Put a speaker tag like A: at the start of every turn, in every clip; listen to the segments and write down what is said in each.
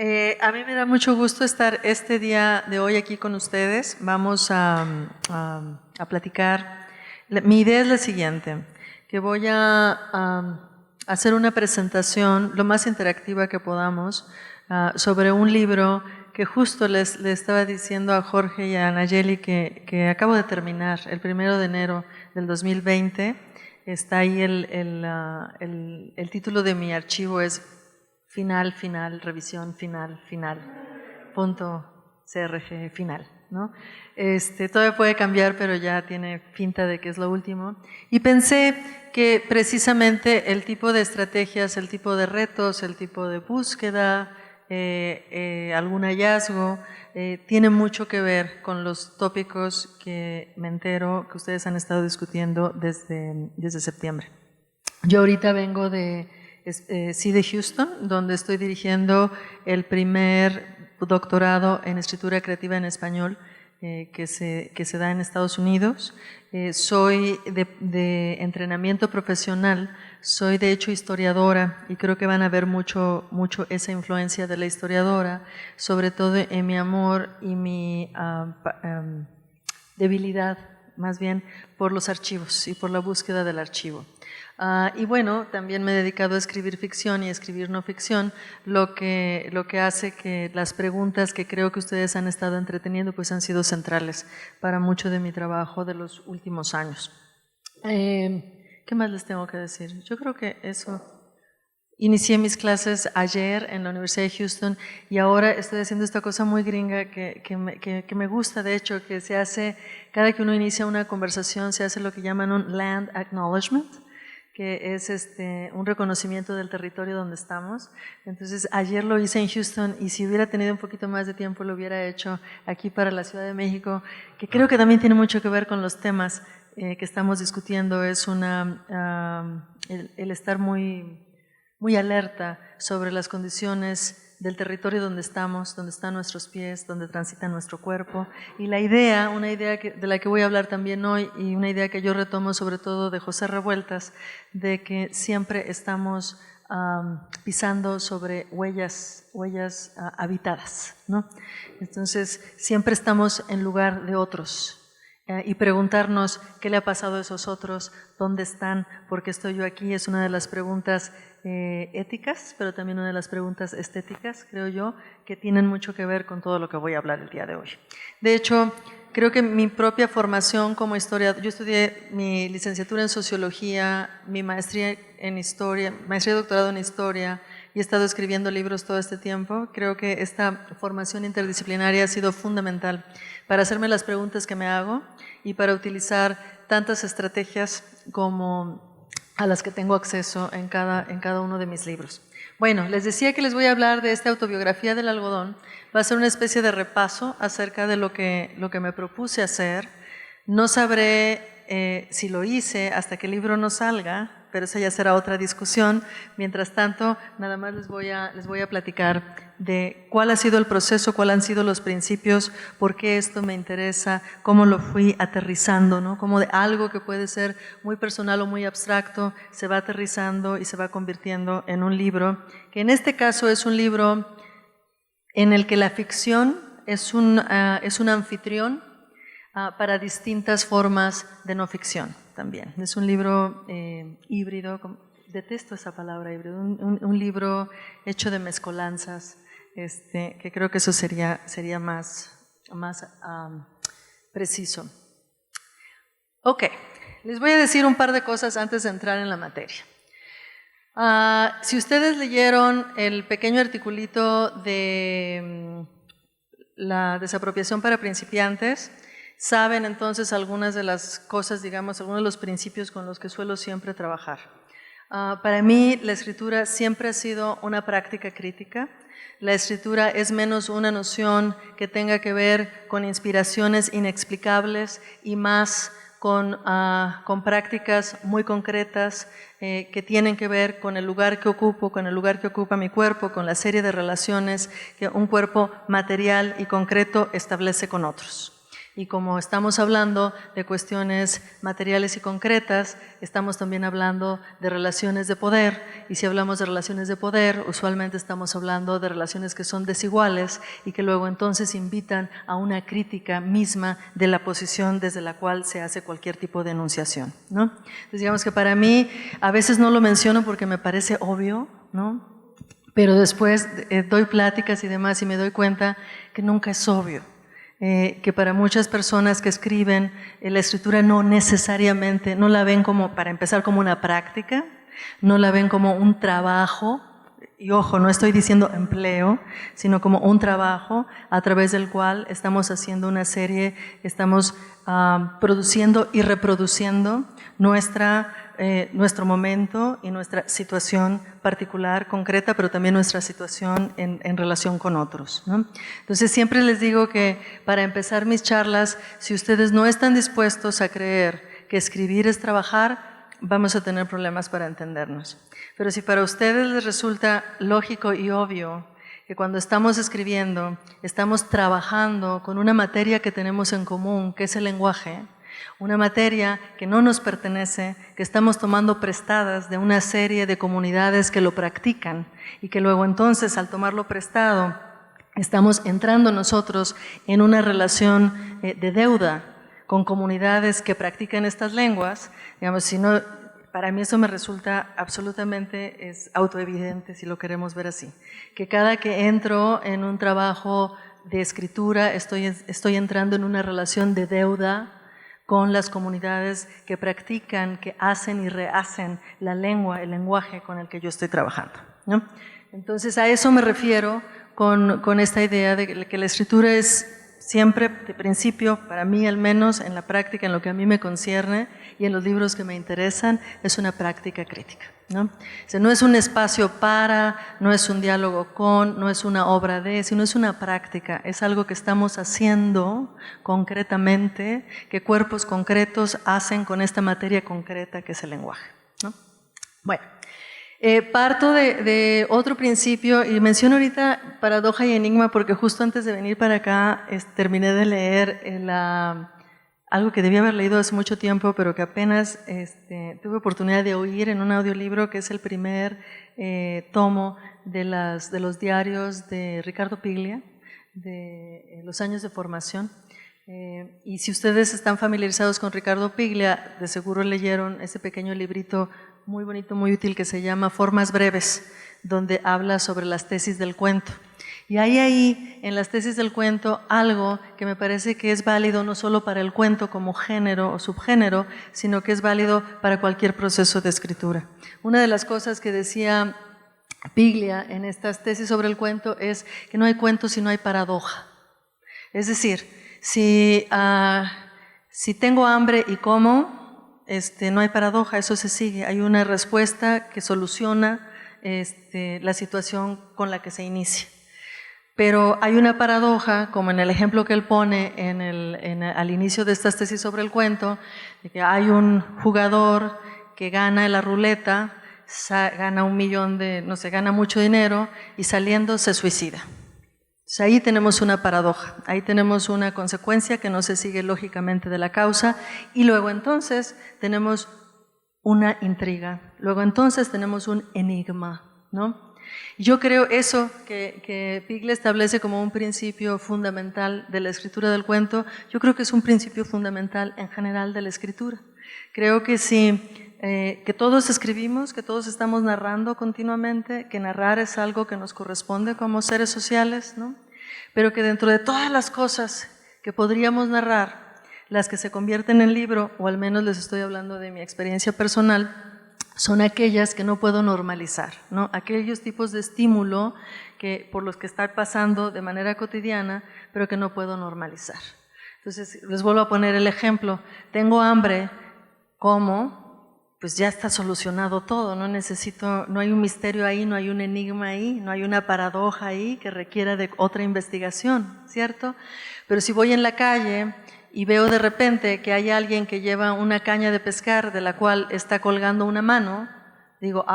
A: A mí me da mucho gusto estar este día de hoy aquí con ustedes. Vamos a platicar. Mi idea es la siguiente, que voy a hacer una presentación lo más interactiva que podamos sobre un libro que justo le estaba diciendo a Jorge y a Nayeli que acabo de terminar, el 1 de enero del 2020. Está ahí el título de mi archivo es Final, revisión, final, punto CRG, final, ¿no? Todavía puede cambiar, pero ya tiene finta de que es lo último. Y pensé que precisamente el tipo de estrategias, el tipo de retos, el tipo de búsqueda, algún hallazgo, tiene mucho que ver con los tópicos que me entero que ustedes han estado discutiendo desde septiembre. Yo ahorita vengo de Houston, donde estoy dirigiendo el primer doctorado en escritura creativa en español que se da en Estados Unidos. Soy de entrenamiento profesional, soy de hecho historiadora y creo que van a ver mucho esa influencia de la historiadora, sobre todo en mi amor y mi debilidad, más bien, por los archivos y por la búsqueda del archivo. Y bueno, también me he dedicado a escribir ficción y a escribir no ficción, lo que hace que las preguntas que creo que ustedes han estado entreteniendo pues han sido centrales para mucho de mi trabajo de los últimos años. ¿Qué más les tengo que decir? Yo creo que eso. Inicié mis clases ayer en la Universidad de Houston y ahora estoy haciendo esta cosa muy gringa que me gusta, de hecho, que se hace, cada que uno inicia una conversación se hace lo que llaman un land acknowledgement, que es un reconocimiento del territorio donde estamos. Entonces, ayer lo hice en Houston y si hubiera tenido un poquito más de tiempo lo hubiera hecho aquí para la Ciudad de México, que creo que también tiene mucho que ver con los temas que estamos discutiendo. Es el estar muy alerta sobre las condiciones del territorio donde estamos, donde están nuestros pies, donde transita nuestro cuerpo. Y una idea de la que voy a hablar también hoy, y una idea que yo retomo sobre todo de José Revueltas, de que siempre estamos pisando sobre huellas habitadas, ¿no? Entonces, siempre estamos en lugar de otros. Y preguntarnos qué le ha pasado a esos otros, dónde están, por qué estoy yo aquí, es una de las preguntas éticas, pero también una de las preguntas estéticas, creo yo, que tienen mucho que ver con todo lo que voy a hablar el día de hoy. De hecho, creo que mi propia formación como historiadora, yo estudié mi licenciatura en sociología, mi maestría en historia, maestría y doctorado en historia, y he estado escribiendo libros todo este tiempo. Creo que esta formación interdisciplinaria ha sido fundamental para hacerme las preguntas que me hago y para utilizar tantas estrategias como a las que tengo acceso en cada uno de mis libros. Bueno, les decía que les voy a hablar de esta autobiografía del algodón. Va a ser una especie de repaso acerca de lo que me propuse hacer. No sabré si lo hice hasta que el libro no salga, pero esa ya será otra discusión. Mientras tanto, nada más les voy a platicar de cuál ha sido el proceso, cuáles han sido los principios, por qué esto me interesa, cómo lo fui aterrizando, ¿no? Cómo de algo que puede ser muy personal o muy abstracto se va aterrizando y se va convirtiendo en un libro, que en este caso es un libro en el que la ficción es un anfitrión para distintas formas de no ficción también. Es un libro híbrido, detesto esa palabra híbrido, un libro hecho de mezcolanzas, que creo que eso sería más preciso. Ok, les voy a decir un par de cosas antes de entrar en la materia. Si ustedes leyeron el pequeño articulito de la desapropiación para principiantes, saben entonces algunas de las cosas, digamos, algunos de los principios con los que suelo siempre trabajar. Para mí la escritura siempre ha sido una práctica crítica. La escritura es menos una noción que tenga que ver con inspiraciones inexplicables y más con prácticas muy concretas que tienen que ver con el lugar que ocupo, con el lugar que ocupa mi cuerpo, con la serie de relaciones que un cuerpo material y concreto establece con otros. Y como estamos hablando de cuestiones materiales y concretas, estamos también hablando de relaciones de poder, y si hablamos de relaciones de poder, usualmente estamos hablando de relaciones que son desiguales y que luego entonces invitan a una crítica misma de la posición desde la cual se hace cualquier tipo de enunciación, ¿no? Entonces, digamos que para mí, a veces no lo menciono porque me parece obvio, ¿no? Pero después doy pláticas y demás y me doy cuenta que nunca es obvio. Que para muchas personas que escriben, la escritura no necesariamente, no la ven como, para empezar, como una práctica, no la ven como un trabajo, y ojo, no estoy diciendo empleo, sino como un trabajo a través del cual estamos haciendo una serie, estamos produciendo y reproduciendo nuestro momento y nuestra situación particular, concreta, pero también nuestra situación en relación con otros, ¿no? Entonces siempre les digo que para empezar mis charlas, si ustedes no están dispuestos a creer que escribir es trabajar, vamos a tener problemas para entendernos. Pero si para ustedes les resulta lógico y obvio que cuando estamos escribiendo, estamos trabajando con una materia que tenemos en común, que es el lenguaje, una materia que no nos pertenece, que estamos tomando prestadas de una serie de comunidades que lo practican y que luego entonces al tomarlo prestado estamos entrando nosotros en una relación de deuda con comunidades que practican estas lenguas, digamos, si no, para mí eso me resulta absolutamente autoevidente si lo queremos ver así, que cada que entro en un trabajo de escritura estoy entrando en una relación de deuda con las comunidades que practican, que hacen y rehacen la lengua, el lenguaje con el que yo estoy trabajando, ¿no? Entonces a eso me refiero con esta idea de que la escritura es siempre, de principio, para mí al menos, en la práctica, en lo que a mí me concierne y en los libros que me interesan, es una práctica crítica, ¿no? O sea, no es un espacio para, no es un diálogo con, no es una obra de, sino es una práctica, es algo que estamos haciendo concretamente, que cuerpos concretos hacen con esta materia concreta que es el lenguaje, ¿no? Bueno. Parto de otro principio y menciono ahorita Paradoja y Enigma porque justo antes de venir para acá terminé de leer algo que debía haber leído hace mucho tiempo, pero que apenas tuve oportunidad de oír en un audiolibro, que es el primer tomo de los diarios de Ricardo Piglia, de los años de formación. Y si ustedes están familiarizados con Ricardo Piglia, de seguro leyeron ese pequeño librito muy bonito, muy útil, que se llama Formas Breves, donde habla sobre las tesis del cuento. Y hay ahí, en las tesis del cuento, algo que me parece que es válido no solo para el cuento como género o subgénero, sino que es válido para cualquier proceso de escritura. Una de las cosas que decía Piglia en estas tesis sobre el cuento es que no hay cuento si no hay paradoja. Es decir, si tengo hambre y como, no hay paradoja, eso se sigue. Hay una respuesta que soluciona la situación con la que se inicia. Pero hay una paradoja, como en el ejemplo que él pone al inicio de estas tesis sobre el cuento, de que hay un jugador que gana en la ruleta, gana gana mucho dinero y saliendo se suicida. Entonces ahí tenemos una paradoja, ahí tenemos una consecuencia que no se sigue lógicamente de la causa y luego entonces tenemos una intriga, luego entonces tenemos un enigma, ¿no? Yo creo eso que Piglia establece como un principio fundamental de la escritura del cuento, yo creo que es un principio fundamental en general de la escritura. Creo que que todos escribimos, que todos estamos narrando continuamente, que narrar es algo que nos corresponde como seres sociales, ¿no? Pero que dentro de todas las cosas que podríamos narrar, las que se convierten en libro, o al menos les estoy hablando de mi experiencia personal, son aquellas que no puedo normalizar, ¿no? Aquellos tipos de estímulo por los que estoy pasando de manera cotidiana, pero que no puedo normalizar. Entonces, les vuelvo a poner el ejemplo. Tengo hambre, como, pues ya está solucionado todo, no hay un misterio ahí, no hay un enigma ahí, no hay una paradoja ahí que requiera de otra investigación, ¿cierto? Pero si voy en la calle y veo de repente que hay alguien que lleva una caña de pescar de la cual está colgando una mano, digo,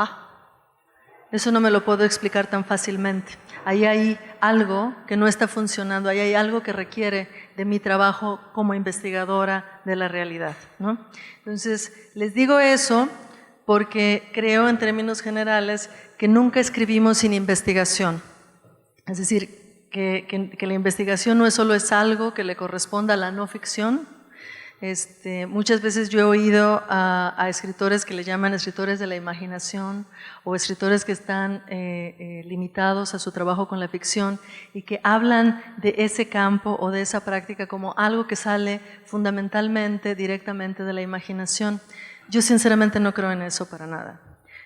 A: Eso no me lo puedo explicar tan fácilmente. Ahí hay algo que no está funcionando, ahí hay algo que requiere de mi trabajo como investigadora de la realidad, ¿no? Entonces, les digo eso porque creo en términos generales que nunca escribimos sin investigación. Es decir, que la investigación no es solo algo que le corresponda a la no ficción. Muchas veces yo he oído a escritores que le llaman escritores de la imaginación o escritores que están limitados a su trabajo con la ficción y que hablan de ese campo o de esa práctica como algo que sale fundamentalmente, directamente de la imaginación. Yo sinceramente no creo en eso para nada.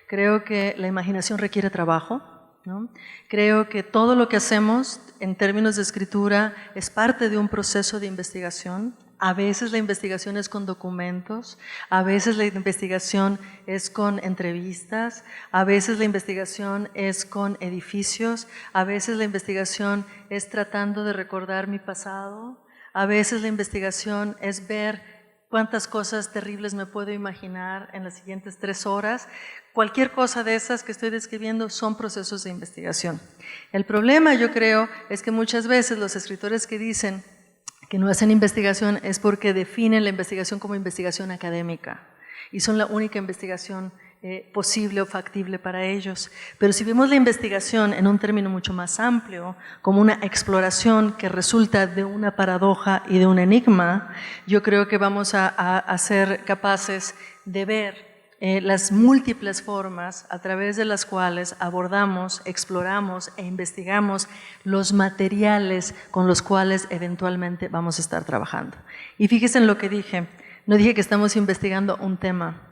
A: Creo que la imaginación requiere trabajo, ¿no? Creo que todo lo que hacemos en términos de escritura es parte de un proceso de investigación. A veces la investigación es con documentos, a veces la investigación es con entrevistas, a veces la investigación es con edificios, a veces la investigación es tratando de recordar mi pasado, a veces la investigación es ver cuántas cosas terribles me puedo imaginar en las siguientes 3 horas. Cualquier cosa de esas que estoy describiendo son procesos de investigación. El problema, yo creo, es que muchas veces los escritores que dicen que no hacen investigación es porque definen la investigación como investigación académica y son la única investigación posible o factible para ellos. Pero si vemos la investigación en un término mucho más amplio, como una exploración que resulta de una paradoja y de un enigma, yo creo que vamos a ser capaces de ver las múltiples formas a través de las cuales abordamos, exploramos e investigamos los materiales con los cuales eventualmente vamos a estar trabajando. Y fíjense en lo que dije, no dije que estamos investigando un tema,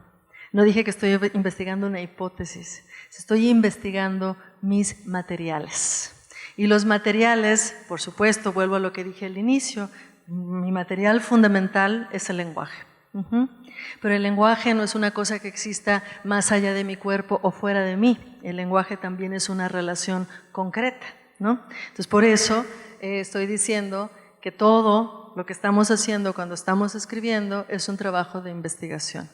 A: no dije que estoy investigando una hipótesis, estoy investigando mis materiales. Y los materiales, por supuesto, vuelvo a lo que dije al inicio, mi material fundamental es el lenguaje. Pero el lenguaje no es una cosa que exista más allá de mi cuerpo o fuera de mí. El lenguaje también es una relación concreta, ¿no? Entonces, por eso estoy diciendo que todo lo que estamos haciendo cuando estamos escribiendo es un trabajo de investigación.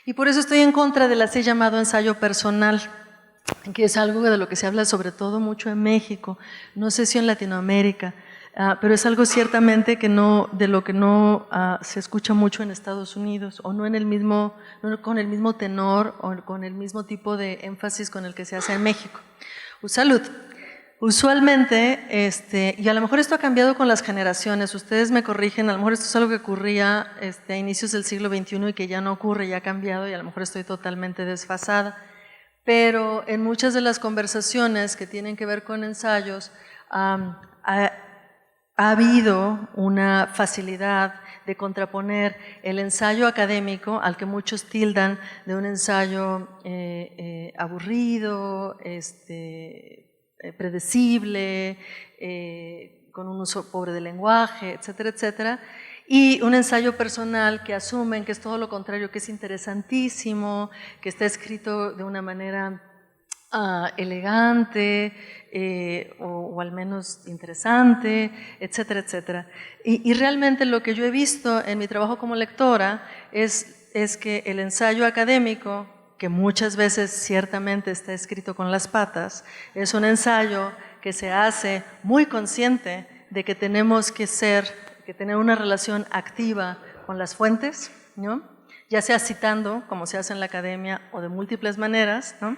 A: Y por eso estoy en contra del así llamado ensayo personal, que es algo de lo que se habla sobre todo mucho en México, no sé si en Latinoamérica, pero es algo ciertamente que de lo que no se escucha mucho en Estados Unidos o no con el mismo tenor o con el mismo tipo de énfasis con el que se hace en México. Salud. Usualmente, y a lo mejor esto ha cambiado con las generaciones, ustedes me corrigen, a lo mejor esto es algo que ocurría a inicios del siglo XXI y que ya no ocurre, ya ha cambiado y a lo mejor estoy totalmente desfasada, pero en muchas de las conversaciones que tienen que ver con ensayos, ha habido una facilidad de contraponer el ensayo académico, al que muchos tildan de un ensayo aburrido, predecible, con un uso pobre del lenguaje, etcétera, etcétera, y un ensayo personal que asumen que es todo lo contrario, que es interesantísimo, que está escrito de una manera elegante o al menos interesante, etcétera, etcétera. Y realmente lo que yo he visto en mi trabajo como lectora es que el ensayo académico, que muchas veces ciertamente está escrito con las patas, es un ensayo que se hace muy consciente de que tenemos que tener una relación activa con las fuentes, ¿no? Ya sea citando, como se hace en la academia, o de múltiples maneras, ¿no?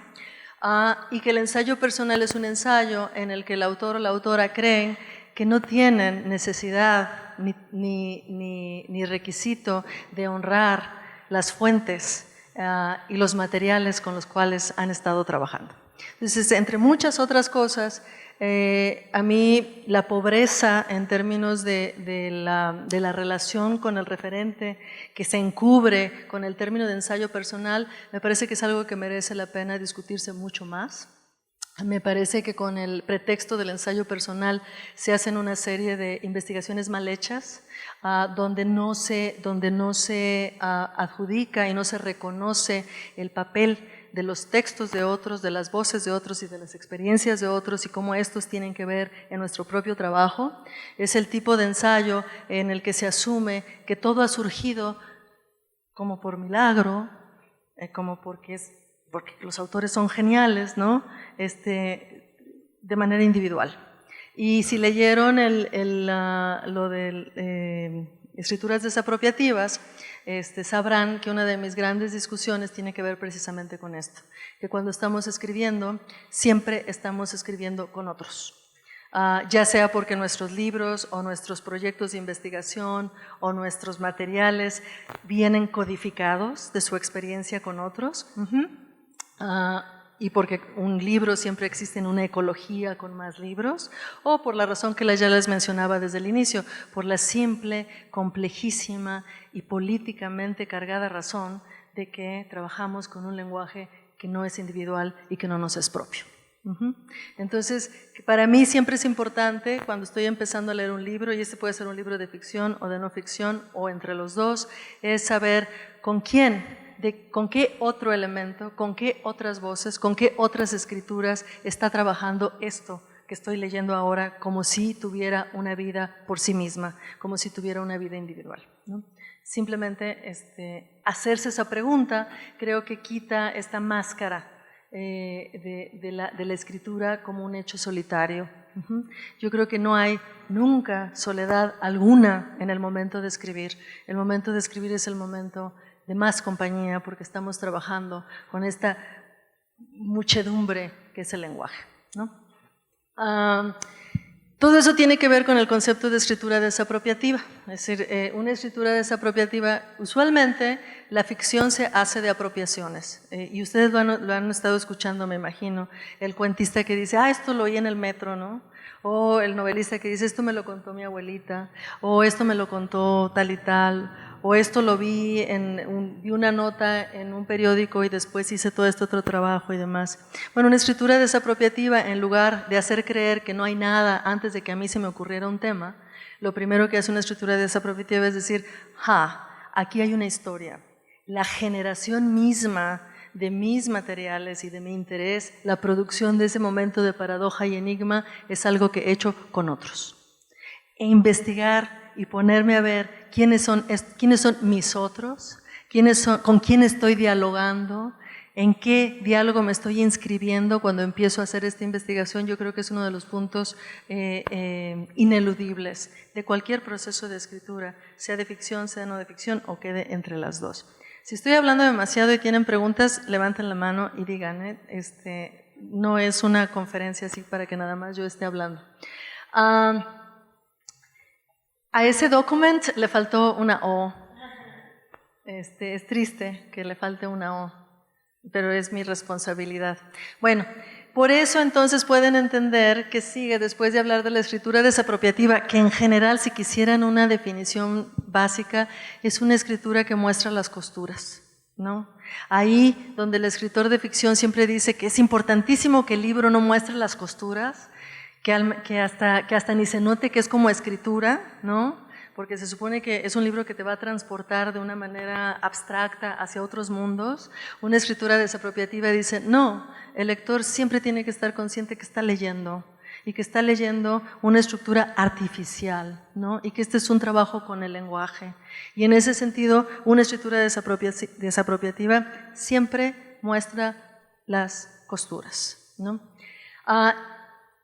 A: Y que el ensayo personal es un ensayo en el que el autor o la autora creen que no tienen necesidad ni requisito de honrar las fuentes y los materiales con los cuales han estado trabajando. Entonces, entre muchas otras cosas, a mí la pobreza en términos de la relación con el referente que se encubre con el término de ensayo personal, me parece que es algo que merece la pena discutirse mucho más. Me parece que con el pretexto del ensayo personal se hacen una serie de investigaciones mal hechas, donde no se adjudica y no se reconoce el papel de los textos de otros, de las voces de otros y de las experiencias de otros y cómo estos tienen que ver en nuestro propio trabajo. Es el tipo de ensayo en el que se asume que todo ha surgido como por milagro, como porque porque los autores son geniales, ¿no? De manera individual. Y si leyeron lo de escrituras desapropiativas, sabrán que una de mis grandes discusiones tiene que ver precisamente con esto, que cuando estamos escribiendo, siempre estamos escribiendo con otros. Ya sea porque nuestros libros o nuestros proyectos de investigación o nuestros materiales vienen codificados de su experiencia con otros, y porque un libro siempre existe en una ecología con más libros, o por la razón que ya les mencionaba desde el inicio, por la simple, complejísima y políticamente cargada razón de que trabajamos con un lenguaje que no es individual y que no nos es propio. Entonces, para mí siempre es importante cuando estoy empezando a leer un libro, y este puede ser un libro de ficción o de no ficción o entre los dos, es saber con quién, con qué otro elemento, con qué otras voces, con qué otras escrituras está trabajando esto que estoy leyendo ahora, como si tuviera una vida por sí misma, como si tuviera una vida individual, ¿no? Simplemente hacerse esa pregunta creo que quita esta máscara de la escritura como un hecho solitario. Yo creo que no hay nunca soledad alguna en el momento de escribir. El momento de escribir es el momento de más compañía porque estamos trabajando con esta muchedumbre que es el lenguaje, ¿no? Todo eso tiene que ver con el concepto de escritura desapropiativa. Es decir, una escritura desapropiativa, usualmente la ficción se hace de apropiaciones. Y ustedes lo han estado escuchando, me imagino. El cuentista que dice, esto lo oí en el metro, ¿no? O el novelista que dice, esto me lo contó mi abuelita, o esto me lo contó tal y tal, o esto lo vi vi una nota en un periódico y después hice todo este otro trabajo y demás. Bueno, una escritura desapropiativa, en lugar de hacer creer que no hay nada antes de que a mí se me ocurriera un tema, lo primero que hace una escritura desapropiativa es decir, aquí hay una historia. La generación misma de mis materiales y de mi interés, la producción de ese momento de paradoja y enigma es algo que he hecho con otros. E investigar y ponerme a ver quiénes son mis otros, con quién estoy dialogando, en qué diálogo me estoy inscribiendo cuando empiezo a hacer esta investigación, yo creo que es uno de los puntos ineludibles de cualquier proceso de escritura, sea de ficción, sea no de ficción o quede entre las dos. Si estoy hablando demasiado y tienen preguntas, levanten la mano y digan, no es una conferencia así para que nada más yo esté hablando. A ese document le faltó una O. Es triste que le falte una O, pero es mi responsabilidad. Bueno, por eso entonces pueden entender que sigue, después de hablar de la escritura desapropiativa, que en general, si quisieran una definición básica, es una escritura que muestra las costuras, ¿no? Ahí donde el escritor de ficción siempre dice que es importantísimo que el libro no muestre las costuras, que hasta ni se note que es como escritura, ¿no? Porque se supone que es un libro que te va a transportar de una manera abstracta hacia otros mundos. Una escritura desapropiativa dice, no, el lector siempre tiene que estar consciente que está leyendo y que está leyendo una estructura artificial, ¿no? Y que este es un trabajo con el lenguaje. Y en ese sentido, una escritura desapropiativa siempre muestra las costuras, ¿no?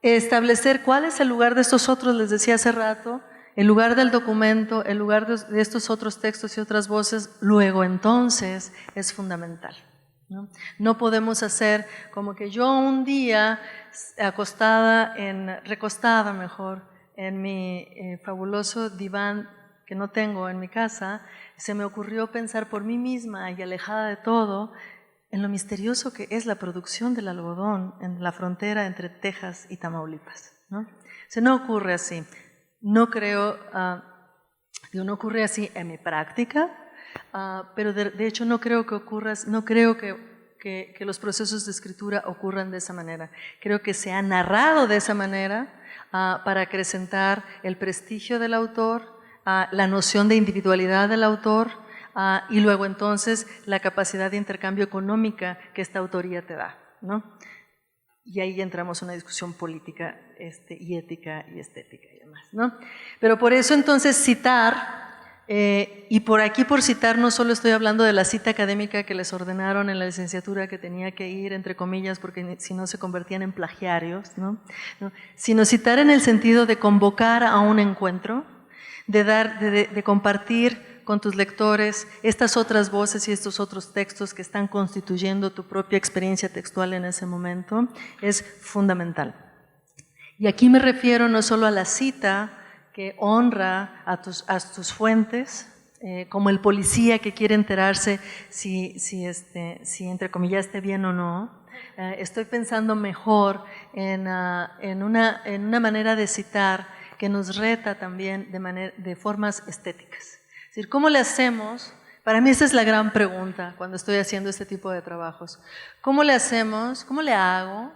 A: Establecer cuál es el lugar de estos otros, les decía hace rato, el lugar del documento, el lugar de estos otros textos y otras voces, luego entonces es fundamental, ¿no? No podemos hacer como que yo un día recostada en mi fabuloso diván que no tengo en mi casa, se me ocurrió pensar por mí misma y alejada de todo en lo misterioso que es la producción del algodón en la frontera entre Texas y Tamaulipas, ¿no? No ocurre así. No creo, no ocurre así en mi práctica, pero de hecho no creo que ocurra, no creo que los procesos de escritura ocurran de esa manera. Creo que se ha narrado de esa manera para acrecentar el prestigio del autor, la noción de individualidad del autor y luego entonces la capacidad de intercambio económica que esta autoría te da, ¿no? Y ahí entramos en una discusión política y ética y estética y demás, ¿no? Pero por eso entonces citar Y por aquí, por citar, no solo estoy hablando de la cita académica que les ordenaron en la licenciatura que tenía que ir, entre comillas, porque si no se convertían en plagiarios, ¿no? Sino citar en el sentido de convocar a un encuentro, de compartir con tus lectores estas otras voces y estos otros textos que están constituyendo tu propia experiencia textual en ese momento, es fundamental. Y aquí me refiero no solo a la cita que honra a tus fuentes, como el policía que quiere enterarse si entre comillas esté bien o no. Estoy pensando mejor en una manera de citar que nos reta también de formas estéticas. Es decir, ¿cómo le hacemos? Para mí esa es la gran pregunta cuando estoy haciendo este tipo de trabajos. ¿Cómo le hacemos? ¿Cómo le hago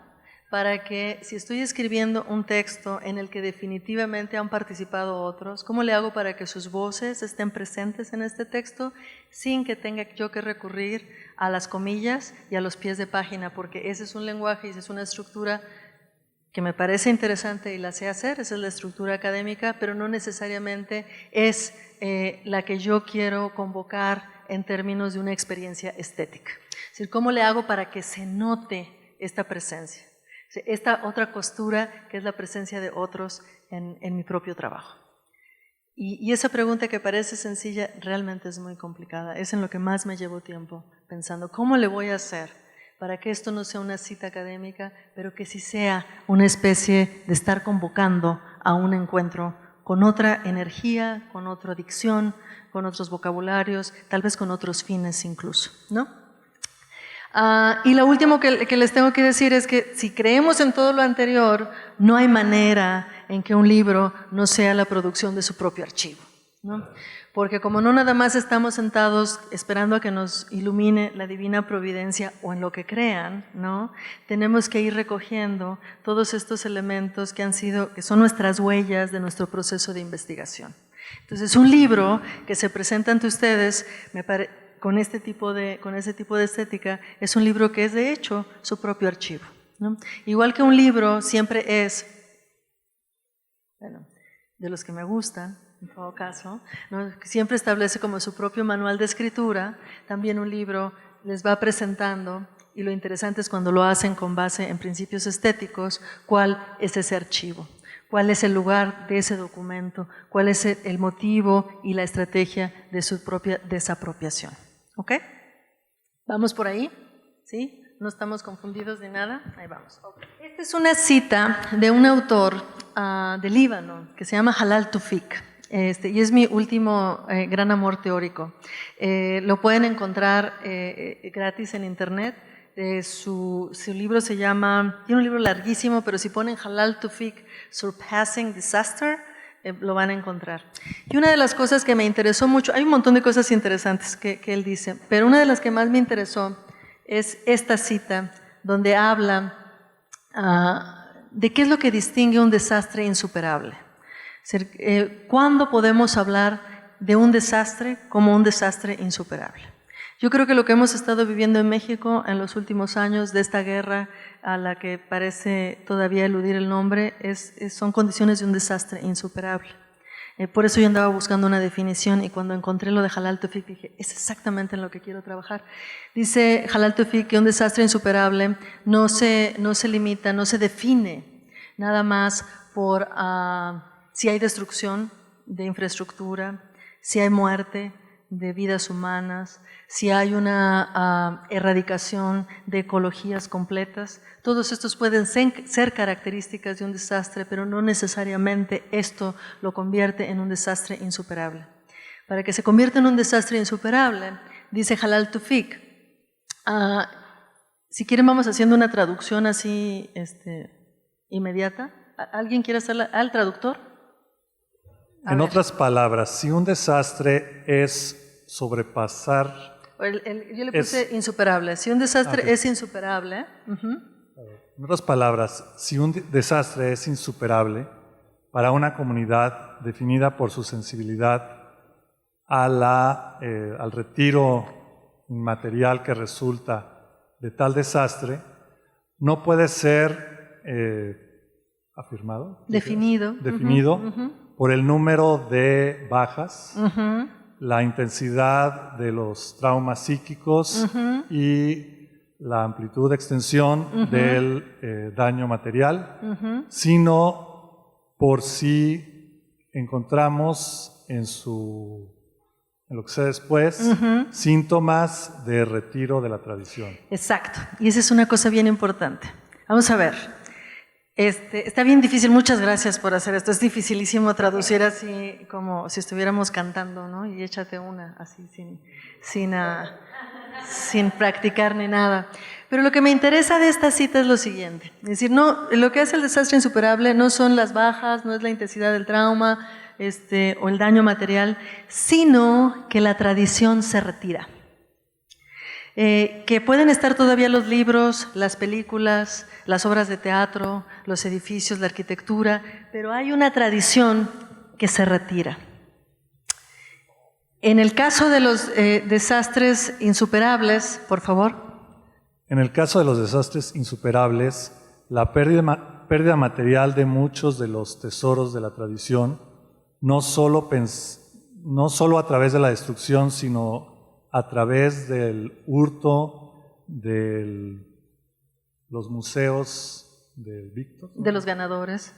A: para que, si estoy escribiendo un texto en el que definitivamente han participado otros, ¿cómo le hago para que sus voces estén presentes en este texto sin que tenga yo que recurrir a las comillas y a los pies de página? Porque ese es un lenguaje y esa es una estructura que me parece interesante y la sé hacer, esa es la estructura académica, pero no necesariamente es la que yo quiero convocar en términos de una experiencia estética. Es decir, ¿cómo le hago para que se note esta presencia? Esta otra costura que es la presencia de otros en mi propio trabajo. Y esa pregunta que parece sencilla realmente es muy complicada, es en lo que más me llevo tiempo pensando, ¿cómo le voy a hacer para que esto no sea una cita académica, pero que sí sea una especie de estar convocando a un encuentro con otra energía, con otra dicción, con otros vocabularios, tal vez con otros fines incluso, ¿no? Y lo último que les tengo que decir es que si creemos en todo lo anterior, no hay manera en que un libro no sea la producción de su propio archivo, ¿no? Porque como no nada más estamos sentados esperando a que nos ilumine la divina providencia o en lo que crean, ¿no? Tenemos que ir recogiendo todos estos elementos que son nuestras huellas de nuestro proceso de investigación. Entonces, un libro que se presenta ante ustedes, con ese tipo de estética, es un libro que es de hecho su propio archivo, ¿no? Igual que un libro siempre es, bueno, de los que me gustan, en todo caso, ¿no? Siempre establece como su propio manual de escritura, también un libro les va presentando, y lo interesante es cuando lo hacen con base en principios estéticos, cuál es ese archivo, cuál es el lugar de ese documento, cuál es el motivo y la estrategia de su propia desapropiación. ¿Ok? ¿Vamos por ahí? ¿Sí? ¿No estamos confundidos de nada? Ahí vamos. Okay. Esta es una cita de un autor de Líbano que se llama Jalal Tawfiq. Y es mi último gran amor teórico. Lo pueden encontrar gratis en internet. Su libro se llama, tiene un libro larguísimo, pero si ponen Jalal Tawfiq Surpassing Disaster, lo van a encontrar. Y una de las cosas que me interesó mucho, hay un montón de cosas interesantes que él dice, pero una de las que más me interesó es esta cita donde habla de qué es lo que distingue un desastre insuperable. ¿Cuándo podemos hablar de un desastre como un desastre insuperable? Yo creo que lo que hemos estado viviendo en México en los últimos años de esta guerra a la que parece todavía eludir el nombre son condiciones de un desastre insuperable. Por eso yo andaba buscando una definición y cuando encontré lo de Jalal Tawfiq dije, es exactamente en lo que quiero trabajar. Dice Jalal Tawfiq que un desastre insuperable no se limita, no se define nada más por si hay destrucción de infraestructura, si hay muerte de vidas humanas, si hay una erradicación de ecologías completas. Todos estos pueden ser características de un desastre, pero no necesariamente esto lo convierte en un desastre insuperable. Para que se convierta en un desastre insuperable, dice Jalal Tawfiq, si quieren vamos haciendo una traducción así inmediata. ¿Alguien quiere hacerla al traductor?
B: En otras palabras, si un desastre es sobrepasar...
A: Yo le puse insuperable. Si un desastre es insuperable...
B: En otras palabras, si un desastre es insuperable para una comunidad definida por su sensibilidad al retiro inmaterial que resulta de tal desastre, no puede ser afirmado,
A: definido,
B: por el número de bajas, la intensidad de los traumas psíquicos y la amplitud de extensión del daño material, sino por si encontramos en lo que sea después, síntomas de retiro de la tradición.
A: Exacto, y esa es una cosa bien importante. Vamos a ver, está bien difícil, muchas gracias por hacer esto, es dificilísimo traducir así como si estuviéramos cantando, ¿no? Y échate una, así sin practicar ni nada. Pero lo que me interesa de esta cita es lo siguiente, es decir, no, lo que hace el desastre insuperable no son las bajas, no es la intensidad del trauma, o el daño material, sino que la tradición se retira. Que pueden estar todavía los libros, las películas, las obras de teatro, los edificios, la arquitectura, pero hay una tradición que se retira. En el caso de los desastres insuperables, por favor.
B: En el caso de los desastres insuperables, la pérdida material de muchos de los tesoros de la tradición, no solo a través de la destrucción, sino a través del hurto de los museos del Víctor, ¿no?
A: De los ganadores.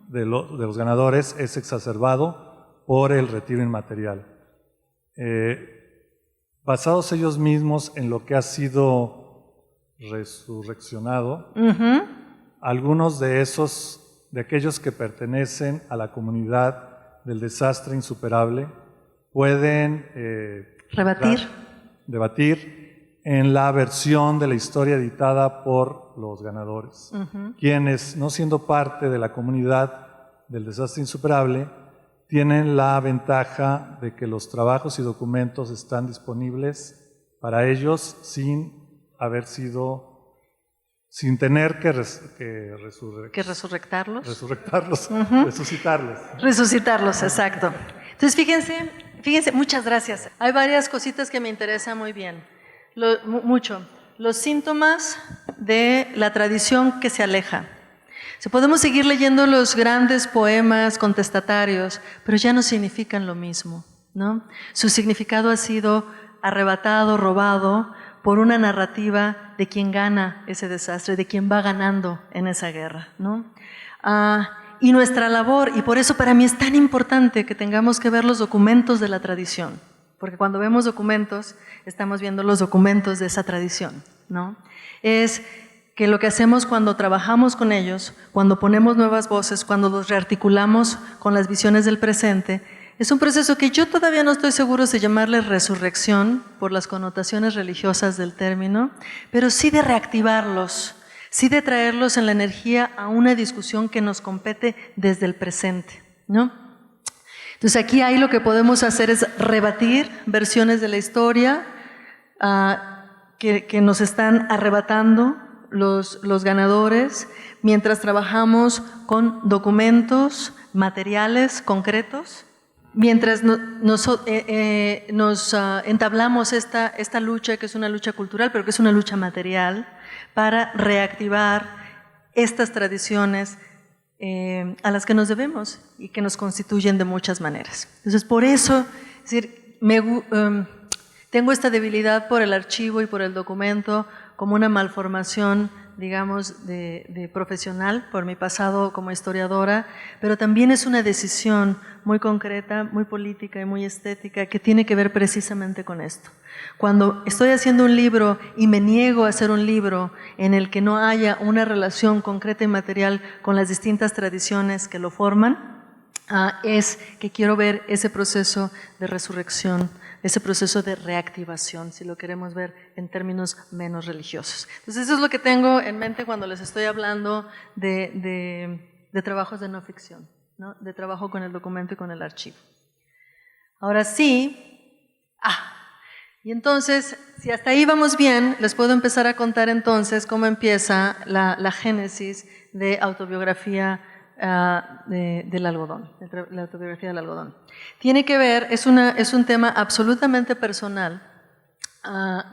B: De los ganadores, es exacerbado por el retiro inmaterial. Basados ellos mismos en lo que ha sido resurreccionado, algunos de aquellos que pertenecen a la comunidad del desastre insuperable pueden debatir en la versión de la historia editada por los ganadores, quienes, no siendo parte de la comunidad del desastre insuperable, tienen la ventaja de que los trabajos y documentos están disponibles para ellos sin tener que
A: resucitarlos.
B: Resucitarlos,
A: exacto. Entonces, fíjense, muchas gracias. Hay varias cositas que me interesan muy bien. Mucho. Los síntomas de la tradición que se aleja. Podemos seguir leyendo los grandes poemas contestatarios, pero ya no significan lo mismo, ¿no? Su significado ha sido arrebatado, robado por una narrativa de quien gana ese desastre, de quien va ganando en esa guerra, ¿no? Y nuestra labor, y por eso para mí es tan importante que tengamos que ver los documentos de la tradición, porque cuando vemos documentos, estamos viendo los documentos de esa tradición, ¿no? Es que lo que hacemos cuando trabajamos con ellos, cuando ponemos nuevas voces, cuando los rearticulamos con las visiones del presente, es un proceso que yo todavía no estoy seguro de llamarle resurrección por las connotaciones religiosas del término, pero sí de reactivarlos, sí de traerlos en la energía a una discusión que nos compete desde el presente, ¿no? Entonces aquí ahí lo que podemos hacer es rebatir versiones de la historia que nos están arrebatando los ganadores, mientras trabajamos con documentos, materiales concretos, mientras nos entablamos esta lucha, que es una lucha cultural, pero que es una lucha material, para reactivar estas tradiciones a las que nos debemos y que nos constituyen de muchas maneras. Entonces, por eso, es decir, tengo esta debilidad por el archivo y por el documento como una malformación, digamos, de profesional, por mi pasado como historiadora, pero también es una decisión muy concreta, muy política y muy estética que tiene que ver precisamente con esto. Cuando estoy haciendo un libro y me niego a hacer un libro en el que no haya una relación concreta y material con las distintas tradiciones que lo forman, es que quiero ver ese proceso de resurrección, ese proceso de reactivación, si lo queremos ver en términos menos religiosos. Entonces eso es lo que tengo en mente cuando les estoy hablando de trabajos de no ficción, ¿no? De trabajo con el documento y con el archivo. Ahora sí, y entonces, si hasta ahí vamos bien, les puedo empezar a contar entonces cómo empieza la génesis de autobiografía del algodón, la autobiografía del algodón. Tiene que ver, es un tema absolutamente personal,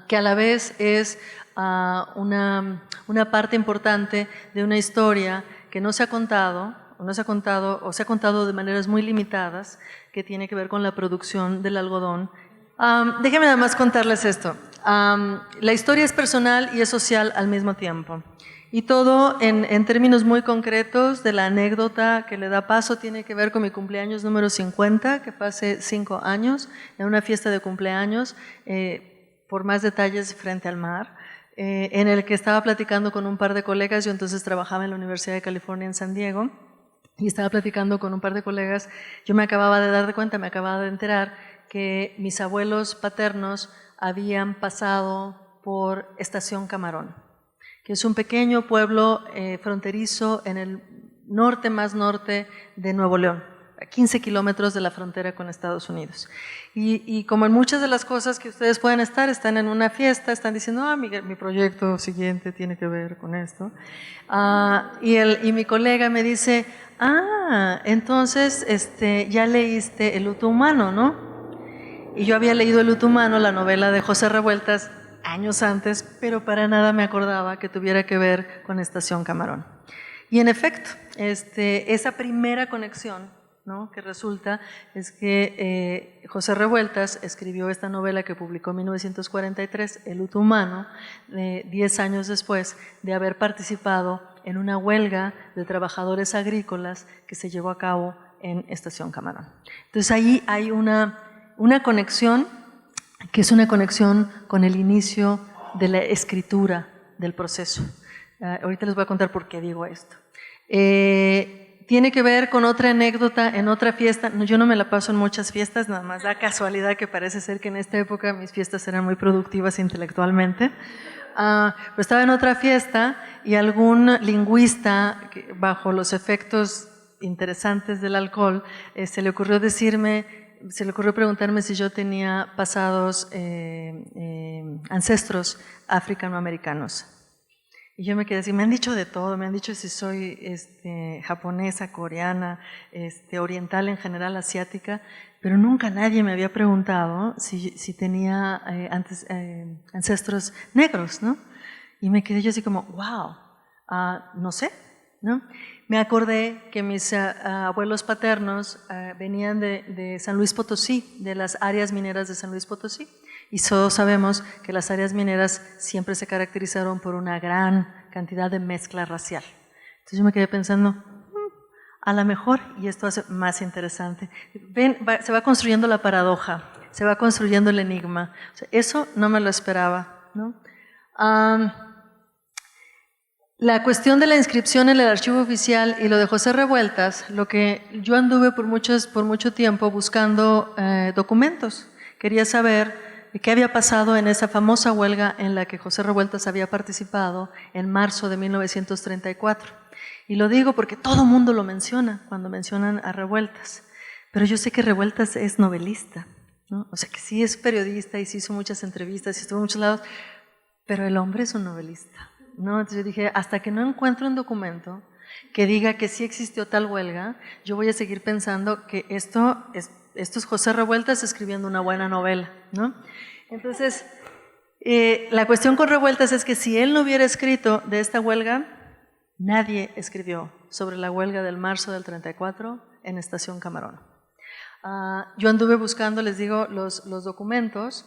A: que a la vez es una parte importante de una historia que no se ha contado no se ha contado, o se ha contado de maneras muy limitadas, que tiene que ver con la producción del algodón. Déjenme nada más contarles esto. La historia es personal y es social al mismo tiempo. Y todo en términos muy concretos de la anécdota que le da paso tiene que ver con mi cumpleaños número 50, que fue hace 5 años, en una fiesta de cumpleaños, por más detalles frente al mar, en el que estaba platicando con un par de colegas. Yo entonces trabajaba en la Universidad de California en San Diego y estaba platicando con un par de colegas. Yo me acababa de dar cuenta, me acababa de enterar que mis abuelos paternos habían pasado por Estación Camarón, que es un pequeño pueblo fronterizo en el norte más norte de Nuevo León, a 15 kilómetros de la frontera con Estados Unidos. Y como en muchas de las cosas que ustedes pueden estar, están en una fiesta, están diciendo, mi proyecto siguiente tiene que ver con esto. Y mi colega me dice, entonces ya leíste El luto humano, ¿no? Y yo había leído El luto humano, la novela de José Revueltas, años antes, pero para nada me acordaba que tuviera que ver con Estación Camarón. Y en efecto, esa primera conexión, ¿no?, que resulta es que José Revueltas escribió esta novela que publicó en 1943, El luto humano, 10 años después de haber participado en una huelga de trabajadores agrícolas que se llevó a cabo en Estación Camarón. Entonces ahí hay una conexión que es una conexión con el inicio de la escritura del proceso. Ahorita les voy a contar por qué digo esto. Tiene que ver con otra anécdota en otra fiesta. Yo no me la paso en muchas fiestas, nada más da casualidad que parece ser que en esta época mis fiestas eran muy productivas intelectualmente. Pero estaba en otra fiesta y algún lingüista, bajo los efectos interesantes del alcohol, se le ocurrió preguntarme si yo tenía pasados ancestros africanoamericanos. Y yo me quedé así, me han dicho de todo, me han dicho si soy japonesa, coreana, oriental en general, asiática, pero nunca nadie me había preguntado si tenía ancestros negros, ¿no? Y me quedé yo así como, wow, no sé, ¿no? Me acordé que mis abuelos paternos venían de San Luis Potosí, de las áreas mineras de San Luis Potosí. Y todos sabemos que las áreas mineras siempre se caracterizaron por una gran cantidad de mezcla racial. Entonces yo me quedé pensando, a lo mejor, y esto hace más interesante, se va construyendo la paradoja, se va construyendo el enigma. O sea, eso no me lo esperaba, ¿no? La cuestión de la inscripción en el archivo oficial y lo de José Revueltas, lo que yo anduve por mucho tiempo buscando documentos. Quería saber qué había pasado en esa famosa huelga en la que José Revueltas había participado en marzo de 1934. Y lo digo porque todo el mundo lo menciona cuando mencionan a Revueltas. Pero yo sé que Revueltas es novelista, ¿no? O sea, que sí es periodista y sí hizo muchas entrevistas y estuvo en muchos lados, pero el hombre es un novelista, ¿no? Entonces yo dije, hasta que no encuentro un documento que diga que sí existió tal huelga, yo voy a seguir pensando que esto es José Revueltas escribiendo una buena novela, ¿no? Entonces, la cuestión con Revueltas es que si él no hubiera escrito de esta huelga, nadie escribió sobre la huelga del marzo del 34 en Estación Camarón. Yo anduve buscando, les digo, los documentos,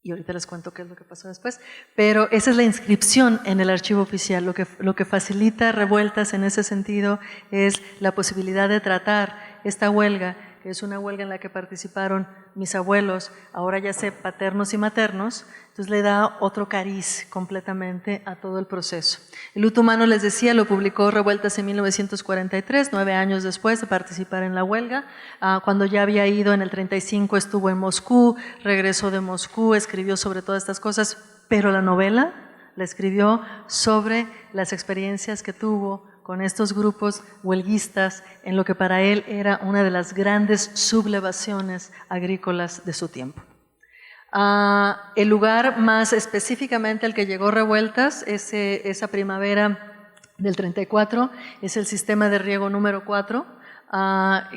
A: y ahorita les cuento qué es lo que pasó después, pero esa es la inscripción en el archivo oficial. Lo que facilita Revueltas en ese sentido es la posibilidad de tratar esta huelga, que es una huelga en la que participaron mis abuelos, ahora ya sé paternos y maternos, entonces le da otro cariz completamente a todo el proceso. El luto humano, les decía, lo publicó Revueltas en 1943, 9 años después de participar en la huelga. Cuando ya había ido en el 35 estuvo en Moscú, regresó de Moscú, escribió sobre todas estas cosas, pero la novela la escribió sobre las experiencias que tuvo con estos grupos huelguistas en lo que para él era una de las grandes sublevaciones agrícolas de su tiempo. El lugar más específicamente al que llegó Revueltas, esa primavera del 34, es el sistema de riego número 4,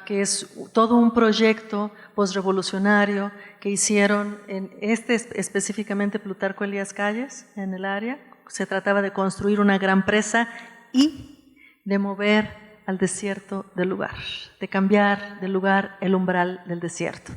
A: que es todo un proyecto postrevolucionario que hicieron específicamente Plutarco Elías Calles en el área. Se trataba de construir una gran presa y de mover al desierto del lugar, de cambiar del lugar el umbral del desierto.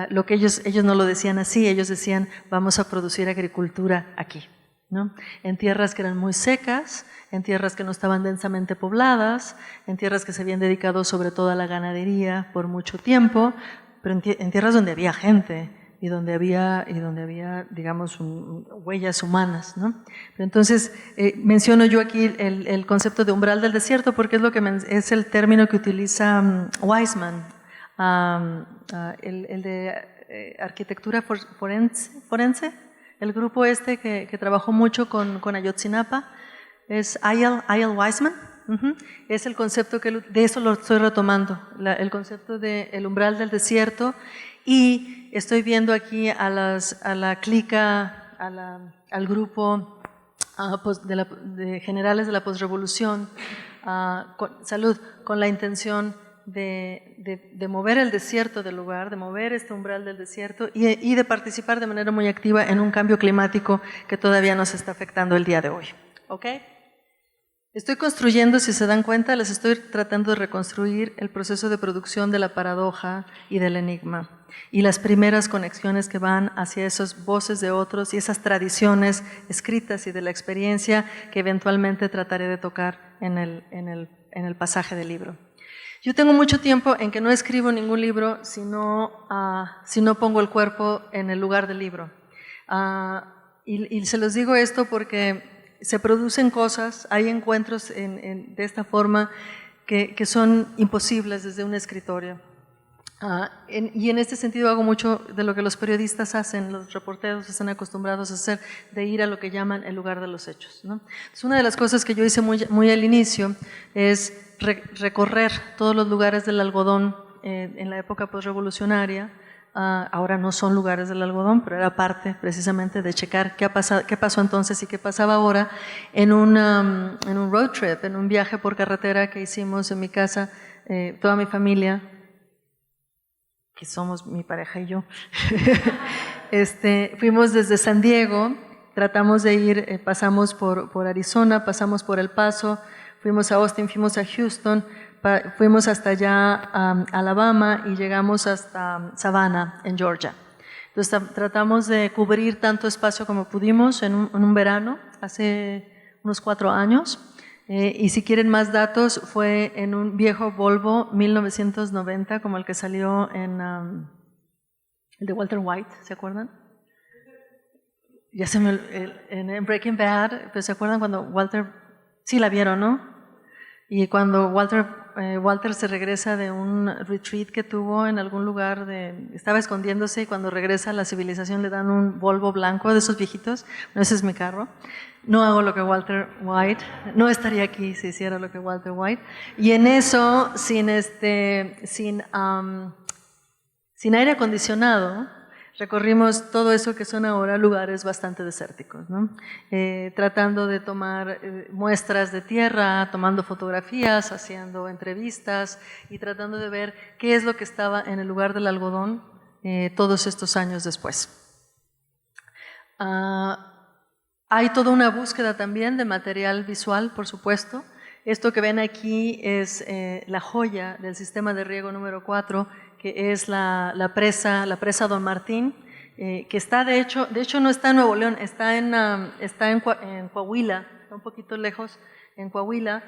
A: Lo que ellos no lo decían así, ellos decían vamos a producir agricultura aquí, ¿no? En tierras que eran muy secas, en tierras que no estaban densamente pobladas, en tierras que se habían dedicado sobre todo a la ganadería por mucho tiempo, pero en tierras donde había gente y donde había digamos, huellas humanas, ¿no? Pero entonces, menciono yo aquí el concepto de umbral del desierto porque es, es el término que utiliza Wiseman, el de arquitectura forense, el grupo que trabajó mucho con Ayotzinapa, es I.L. Wiseman. Es el concepto de eso lo estoy retomando, el concepto del umbral del desierto, y estoy viendo aquí a la clica, al grupo de generales de la posrevolución, con la intención de mover el desierto del lugar, de mover este umbral del desierto y de participar de manera muy activa en un cambio climático que todavía nos está afectando el día de hoy. ¿Ok? Estoy construyendo, si se dan cuenta, les estoy tratando de reconstruir el proceso de producción de la paradoja y del enigma y las primeras conexiones que van hacia esas voces de otros y esas tradiciones escritas y de la experiencia que eventualmente trataré de tocar en el pasaje del libro. Yo tengo mucho tiempo en que no escribo ningún libro si no pongo el cuerpo en el lugar del libro. Y se los digo esto porque se producen cosas, hay encuentros de esta forma que son imposibles desde un escritorio. Y en este sentido hago mucho de lo que los periodistas hacen, los reporteros están acostumbrados a hacer, de ir a lo que llaman el lugar de los hechos, ¿no? Entonces, una de las cosas que yo hice muy al inicio es recorrer todos los lugares del algodón en la época postrevolucionaria. Ahora no son lugares del algodón, pero era parte precisamente de checar qué pasó entonces y qué pasaba ahora en un road trip, en un viaje por carretera que hicimos en mi casa, toda mi familia, que somos mi pareja y yo. Fuimos desde San Diego, tratamos de ir, pasamos por Arizona, pasamos por El Paso, fuimos a Austin, fuimos a Houston, fuimos hasta allá a Alabama y llegamos hasta Savannah, en Georgia. Entonces tratamos de cubrir tanto espacio como pudimos en un verano, hace unos 4 años. Y si quieren más datos, fue en un viejo Volvo 1990, como el que salió en el de Walter White, ¿se acuerdan? Ya en Breaking Bad, pues, ¿se acuerdan cuando Walter, sí la vieron, ¿no? Y cuando Walter se regresa de un retreat que tuvo en algún lugar, estaba escondiéndose, y cuando regresa a la civilización le dan un Volvo blanco de esos viejitos. No, ese es mi carro. No hago lo que Walter White, no estaría aquí si hiciera lo que Walter White. Y en eso, sin aire acondicionado, recorrimos todo eso que son ahora lugares bastante desérticos, ¿no? Tratando de tomar muestras de tierra, tomando fotografías, haciendo entrevistas y tratando de ver qué es lo que estaba en el lugar del algodón todos estos años después. Hay toda una búsqueda también de material visual, por supuesto. Esto que ven aquí es la joya del sistema de riego número 4, que es la presa Don Martín, que está de hecho no está en Nuevo León, está en Coahuila, está un poquito lejos, en Coahuila,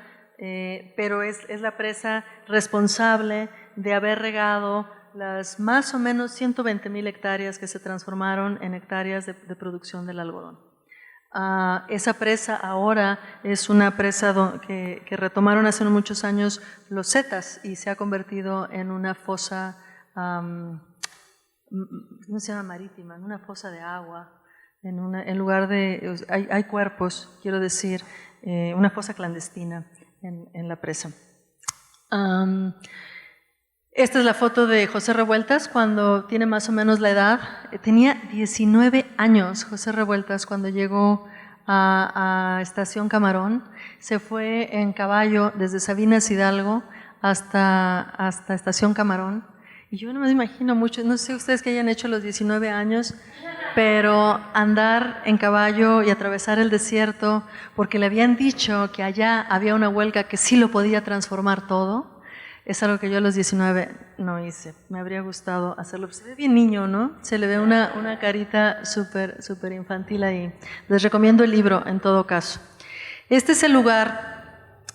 A: pero es la presa responsable de haber regado las más o menos 120,000 hectáreas que se transformaron en hectáreas de producción del algodón. Esa presa ahora es una presa que retomaron hace muchos años los Zetas y se ha convertido en una fosa, ¿cómo se llama? Marítima, en una fosa de agua, en lugar de, hay cuerpos, quiero decir, una fosa clandestina en la presa. Esta es la foto de José Revueltas cuando tiene más o menos la edad. Tenía 19 años José Revueltas cuando llegó a Estación Camarón. Se fue en caballo desde Sabinas Hidalgo hasta Estación Camarón Y yo no me imagino mucho, no sé ustedes que hayan hecho los 19 años, pero andar en caballo y atravesar el desierto, porque le habían dicho que allá había una huelga que sí lo podía transformar todo, es algo que yo a los 19 no hice. Me habría gustado hacerlo. Se ve bien niño, ¿no? Se le ve una carita súper infantil ahí. Les recomiendo el libro en todo caso. Este es el lugar.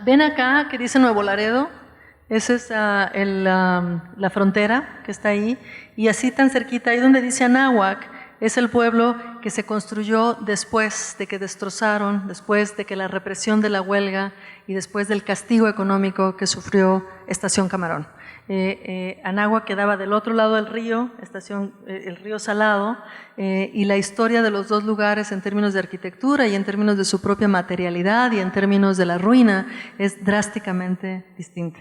A: Ven acá que dice Nuevo Laredo. Esa es la frontera que está ahí. Y así tan cerquita, ahí donde dice Anáhuac, es el pueblo que se construyó después de que destrozaron, después de que la represión de la huelga y después del castigo económico que sufrió Estación Camarón. Anáhuac quedaba del otro lado del río, el río Salado, y la historia de los dos lugares en términos de arquitectura y en términos de su propia materialidad y en términos de la ruina es drásticamente distinta.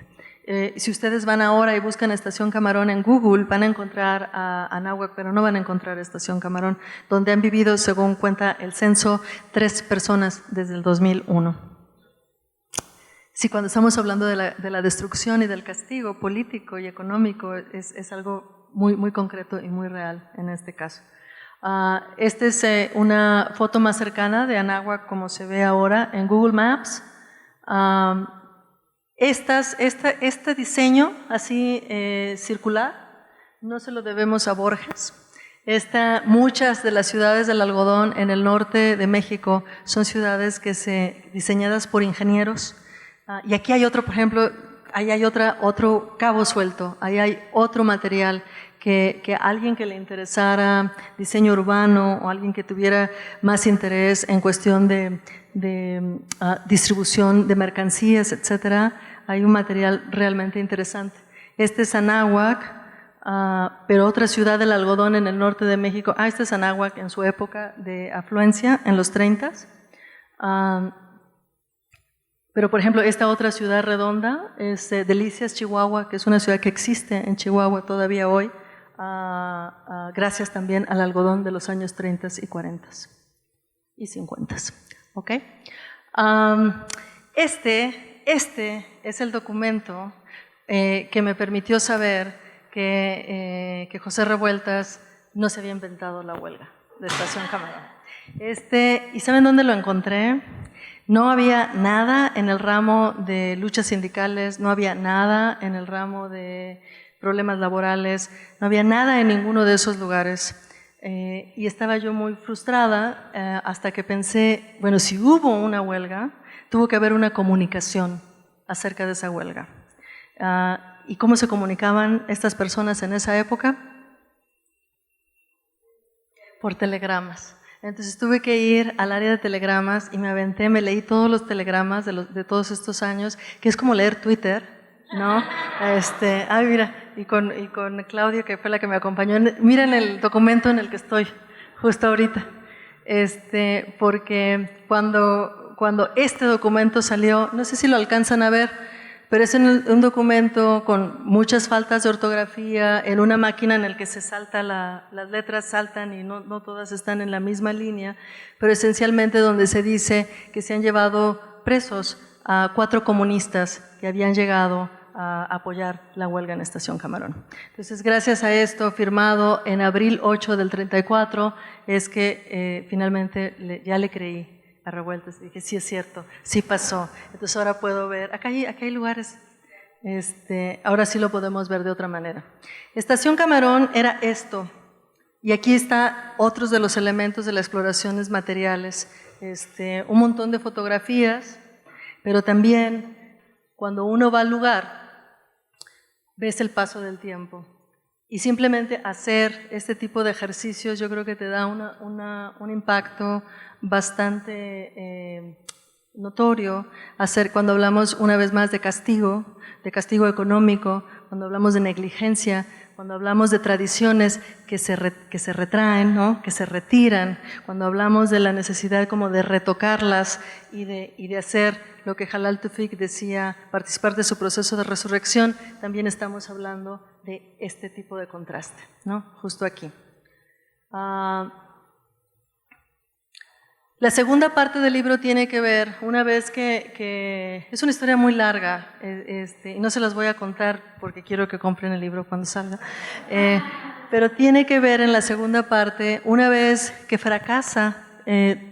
A: Si ustedes van ahora y buscan Estación Camarón en Google, van a encontrar a Anáhuac, pero no van a encontrar Estación Camarón, donde han vivido, según cuenta el censo, 3 personas desde el 2001. Sí, cuando estamos hablando de la destrucción y del castigo político y económico, es algo muy concreto y muy real en este caso. Esta es una foto más cercana de Anáhuac, como se ve ahora en Google Maps. Este diseño así circular no se lo debemos a Borges. Muchas de las ciudades del algodón en el norte de México son ciudades diseñadas por ingenieros. Y aquí hay otro, por ejemplo, ahí hay otro cabo suelto, ahí hay otro material que alguien que le interesara diseño urbano o alguien que tuviera más interés en cuestión de distribución de mercancías, etcétera, hay un material realmente interesante. Este es Anáhuac, pero otra ciudad del algodón en el norte de México. Este es Anáhuac en su época de afluencia, en los 30s. Pero, por ejemplo, esta otra ciudad redonda es Delicias, Chihuahua, que es una ciudad que existe en Chihuahua todavía hoy, gracias también al algodón de los años 30s y 40s y 50s. ¿Ok? Este es el documento que me permitió saber que José Revueltas no se había inventado la huelga de Estación Camarón. ¿Y saben dónde lo encontré? No había nada en el ramo de luchas sindicales, no había nada en el ramo de problemas laborales, no había nada en ninguno de esos lugares. Y estaba yo muy frustrada hasta que pensé, bueno, si hubo una huelga, tuvo que haber una comunicación acerca de esa huelga. ¿Y cómo se comunicaban estas personas en esa época? Por telegramas. Entonces tuve que ir al área de telegramas y me leí todos los telegramas de todos estos años, que es como leer Twitter, ¿no? Mira, y con Claudia, que fue la que me acompañó, miren el documento en el que estoy justo ahorita, porque cuando este documento salió, no sé si lo alcanzan a ver, pero es un documento con muchas faltas de ortografía, en una máquina en la que se salta las letras saltan y no todas están en la misma línea, pero esencialmente donde se dice que se han llevado presos a 4 comunistas que habían llegado a apoyar la huelga en Estación Camarón. Entonces, gracias a esto, firmado en abril 8 del 34, es que finalmente ya le creí a Revueltas, dije, sí es cierto, sí pasó. Entonces ahora puedo ver, acá hay lugares, ahora sí lo podemos ver de otra manera. Estación Camarón era esto, y aquí está otros de los elementos de las exploraciones materiales, un montón de fotografías, pero también cuando uno va al lugar, ves el paso del tiempo. Y simplemente hacer este tipo de ejercicios yo creo que te da un impacto bastante notorio cuando hablamos una vez más de castigo económico, cuando hablamos de negligencia, cuando hablamos de tradiciones que se retraen, ¿no? Que se retiran, cuando hablamos de la necesidad como de retocarlas y de hacer lo que Jalal Tufik decía, participar de su proceso de resurrección, también estamos hablando de este tipo de contraste, ¿no? Justo aquí. La segunda parte del libro tiene que ver, una vez que es una historia muy larga, y no se las voy a contar porque quiero que compren el libro cuando salga, pero tiene que ver en la segunda parte, una vez que fracasa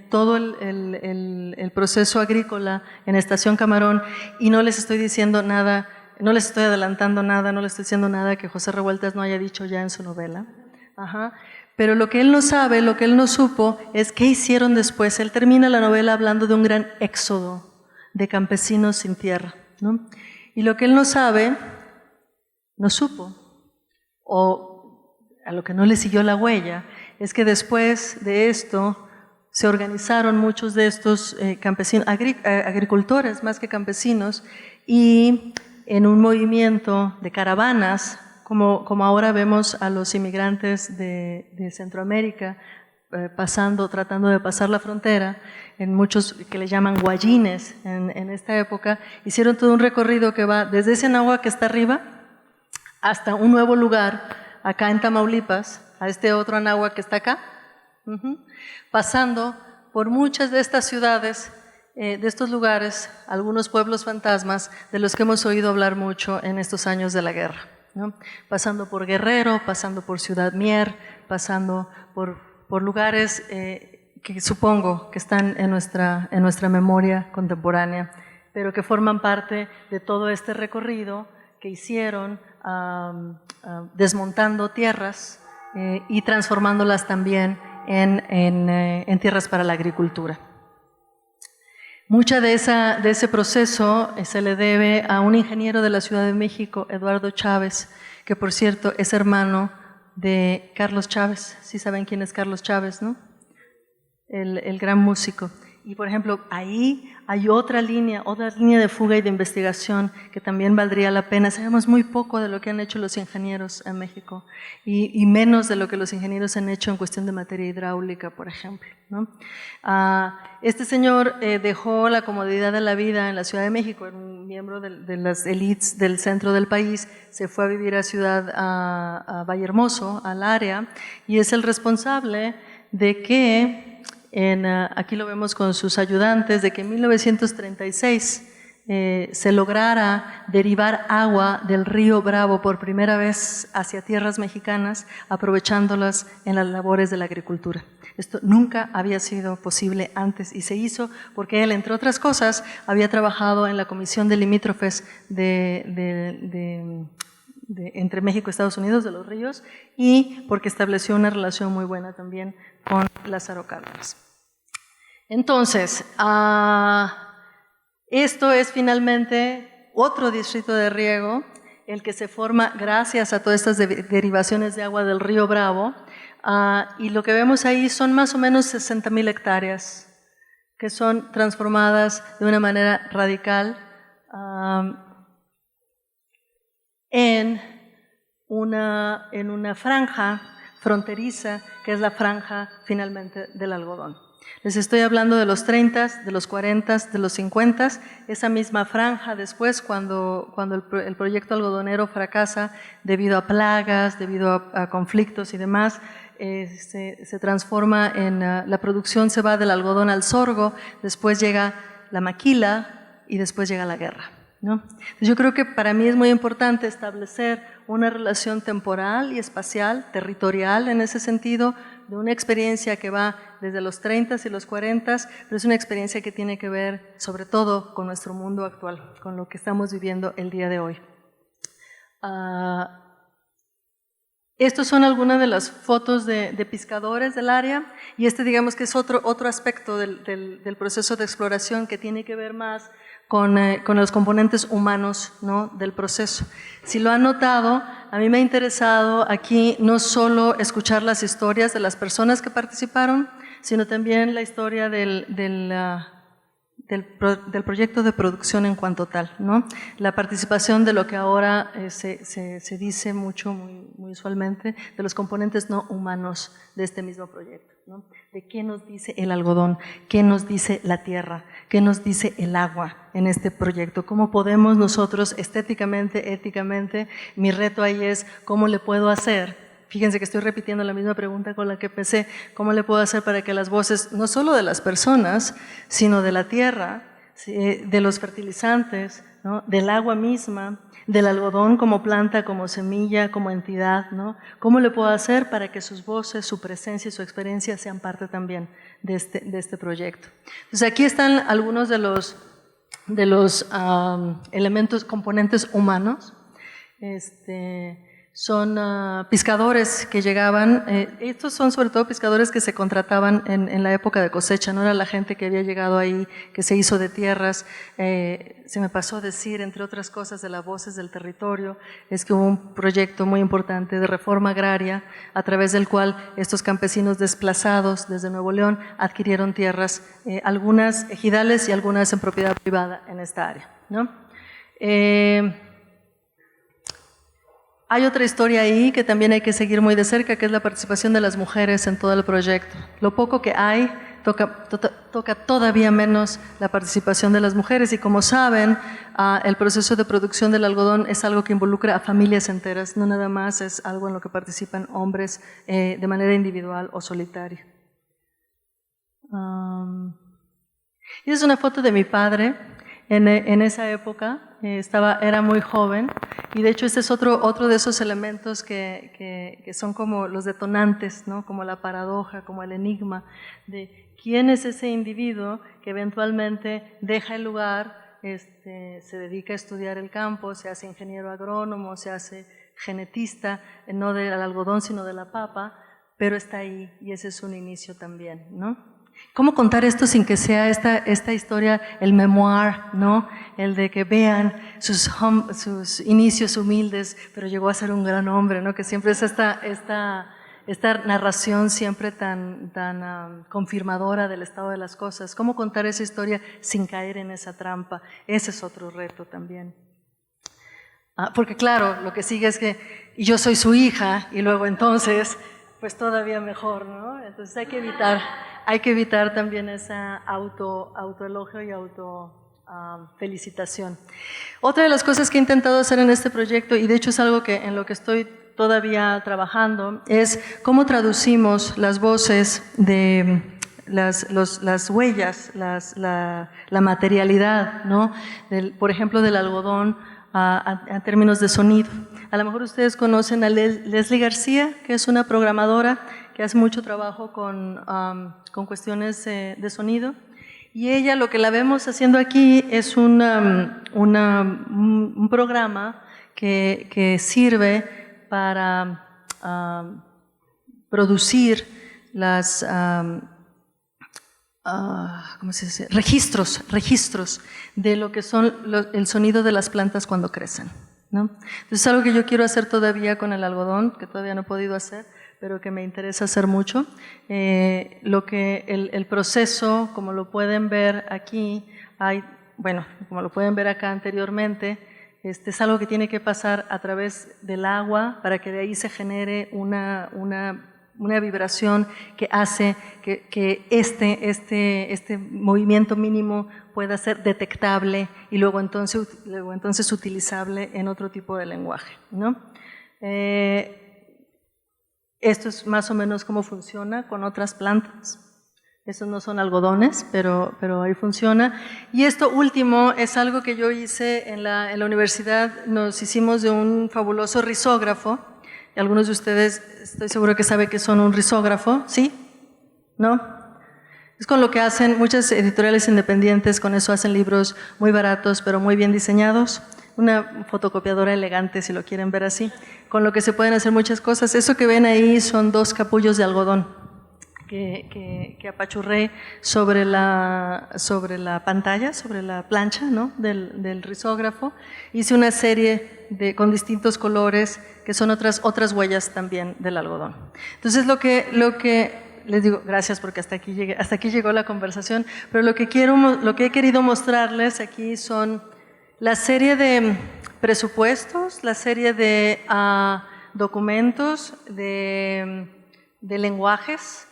A: todo el proceso agrícola en Estación Camarón, y no les estoy diciendo nada, no les estoy adelantando nada, no les estoy diciendo nada que José Revueltas no haya dicho ya en su novela. Ajá. Pero lo que él no sabe, lo que él no supo, es qué hicieron después. Él termina la novela hablando de un gran éxodo de campesinos sin tierra, ¿no? Y lo que él no sabe, no supo, o a lo que no le siguió la huella, es que después de esto se organizaron muchos de estos campesinos, agricultores más que campesinos, y en un movimiento de caravanas, como ahora vemos a los inmigrantes de Centroamérica tratando de pasar la frontera, en muchos que le llaman guayines en esta época, hicieron todo un recorrido que va desde ese Anáhuac que está arriba hasta un nuevo lugar, acá en Tamaulipas, a este otro Anáhuac que está acá, pasando por muchas de estas ciudades, de estos lugares, algunos pueblos fantasmas de los que hemos oído hablar mucho en estos años de la guerra, ¿no? Pasando por Guerrero, pasando por Ciudad Mier, pasando por lugares que supongo que están en nuestra memoria contemporánea, pero que forman parte de todo este recorrido que hicieron desmontando tierras y transformándolas también en tierras para la agricultura. Mucha de ese proceso se le debe a un ingeniero de la Ciudad de México, Eduardo Chávez, que por cierto es hermano de Carlos Chávez. Sí saben quién es Carlos Chávez, ¿no? El gran músico. Y por ejemplo, ahí hay otra línea de fuga y de investigación que también valdría la pena. Sabemos muy poco de lo que han hecho los ingenieros en México y menos de lo que los ingenieros han hecho en cuestión de materia hidráulica, por ejemplo, ¿no? Este señor dejó la comodidad de la vida en la Ciudad de México, era un miembro de las élites del centro del país, se fue a vivir a Vallehermoso, al área, y es el responsable de que aquí lo vemos con sus ayudantes, de que en 1936 se lograra derivar agua del río Bravo por primera vez hacia tierras mexicanas, aprovechándolas en las labores de la agricultura. Esto nunca había sido posible antes y se hizo porque él, entre otras cosas, había trabajado en la Comisión de Limítrofes entre México y Estados Unidos, de los ríos, y porque estableció una relación muy buena también con Lázaro Cárdenas. Entonces, esto es finalmente otro distrito de riego, el que se forma gracias a todas estas derivaciones de agua del río Bravo, y lo que vemos ahí son más o menos 60,000 hectáreas que son transformadas de una manera radical en una franja fronteriza, que es la franja finalmente del algodón. Les estoy hablando de los 30, de los 40, de los 50, esa misma franja después, cuando el proyecto algodonero fracasa debido a plagas, debido a conflictos y demás, se transforma en la producción, se va del algodón al sorgo, después llega la maquila y después llega la guerra, ¿no? Yo creo que para mí es muy importante establecer una relación temporal y espacial, territorial en ese sentido, de una experiencia que va desde los 30 y los 40, pero es una experiencia que tiene que ver sobre todo con nuestro mundo actual, con lo que estamos viviendo el día de hoy. Estos son algunas de las fotos de pescadores del área, y digamos que es otro aspecto del proceso de exploración que tiene que ver más con los componentes humanos, ¿no?, del proceso. Si lo han notado, a mí me ha interesado aquí no solo escuchar las historias de las personas que participaron, sino también la historia del proyecto de producción en cuanto tal, ¿no? La participación de lo que ahora se dice mucho, muy usualmente, de los componentes no humanos de este mismo proyecto, ¿no? De qué nos dice el algodón, qué nos dice la tierra, qué nos dice el agua en este proyecto, cómo podemos nosotros estéticamente, éticamente, mi reto ahí es cómo le puedo hacer fíjense que estoy repitiendo la misma pregunta con la que empecé, ¿cómo le puedo hacer para que las voces, no solo de las personas, sino de la tierra, de los fertilizantes, ¿no? Del agua misma, del algodón como planta, como semilla, como entidad, ¿no? ¿Cómo le puedo hacer para que sus voces, su presencia y su experiencia sean parte también de este proyecto? Entonces aquí están algunos de los elementos, componentes humanos. Son pescadores que llegaban, estos son sobre todo pescadores que se contrataban en la época de cosecha, no era la gente que había llegado ahí, que se hizo de tierras. Se me pasó a decir, entre otras cosas, de las voces del territorio, es que hubo un proyecto muy importante de reforma agraria, a través del cual estos campesinos desplazados desde Nuevo León adquirieron tierras, algunas ejidales y algunas en propiedad privada en esta área, ¿no? Hay otra historia ahí que también hay que seguir muy de cerca, que es la participación de las mujeres en todo el proyecto. Lo poco que hay toca todavía menos la participación de las mujeres, y como saben, el proceso de producción del algodón es algo que involucra a familias enteras, no nada más es algo en lo que participan hombres de manera individual o solitaria. Y es una foto de mi padre en esa época. Era muy joven, y de hecho este es otro de esos elementos que son como los detonantes, ¿no? Como la paradoja, como el enigma de quién es ese individuo que eventualmente deja el lugar, se dedica a estudiar el campo, se hace ingeniero agrónomo, se hace genetista, no del algodón sino de la papa, pero está ahí, y ese es un inicio también, ¿no? ¿Cómo contar esto sin que sea esta historia, el memoir, ¿no? El de que vean sus inicios humildes, pero llegó a ser un gran hombre, ¿no? Que siempre es esta narración siempre tan confirmadora del estado de las cosas. ¿Cómo contar esa historia sin caer en esa trampa? Ese es otro reto también. Porque claro, lo que sigue es que yo soy su hija, y luego entonces, pues todavía mejor, ¿no? Entonces hay que evitar también esa autoelogio y felicitación. Otra de las cosas que he intentado hacer en este proyecto, y de hecho es algo en lo que estoy todavía trabajando, es cómo traducimos las voces de las huellas, la materialidad, ¿no? Por ejemplo, del algodón a términos de sonido. A lo mejor ustedes conocen a Leslie García, que es una programadora que hace mucho trabajo con cuestiones de sonido, y ella, lo que la vemos haciendo aquí es un programa que sirve para producir ¿cómo se dice? Registros de lo que son el sonido de las plantas cuando crecen, ¿no? Entonces es algo que yo quiero hacer todavía con el algodón, que todavía no he podido hacer, pero que me interesa hacer mucho. El proceso, como lo pueden ver aquí, como lo pueden ver acá anteriormente, es algo que tiene que pasar a través del agua para que de ahí se genere una vibración que hace que este movimiento mínimo pueda ser detectable y luego entonces utilizable en otro tipo de lenguaje, ¿no? Esto es más o menos cómo funciona con otras plantas. Estos no son algodones, pero ahí funciona. Y esto último es algo que yo hice en la universidad. Nos hicimos de un fabuloso risógrafo. Y algunos de ustedes estoy seguro que saben que son un risógrafo, ¿sí? ¿No? Es con lo que hacen muchas editoriales independientes, con eso hacen libros muy baratos, pero muy bien diseñados. Una fotocopiadora elegante, si lo quieren ver así, con lo que se pueden hacer muchas cosas. Eso que ven ahí son 2 capullos de algodón que apachurré sobre la pantalla, sobre la plancha, ¿no? del risógrafo. Hice una serie con distintos colores que son otras huellas también del algodón. Entonces lo que les digo, gracias porque hasta aquí llegó la conversación, pero lo que he querido mostrarles aquí son la serie de presupuestos, la serie de documentos, de lenguajes,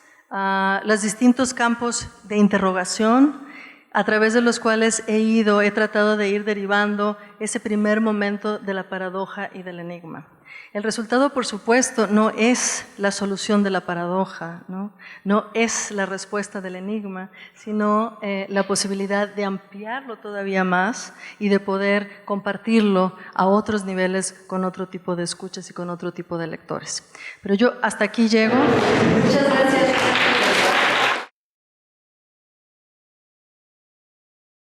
A: los distintos campos de interrogación a través de los cuales he tratado de ir derivando ese primer momento de la paradoja y del enigma. El resultado, por supuesto, no es la solución de la paradoja, no es la respuesta del enigma, sino la posibilidad de ampliarlo todavía más y de poder compartirlo a otros niveles con otro tipo de escuchas y con otro tipo de lectores. Pero yo hasta aquí llego. Muchas gracias.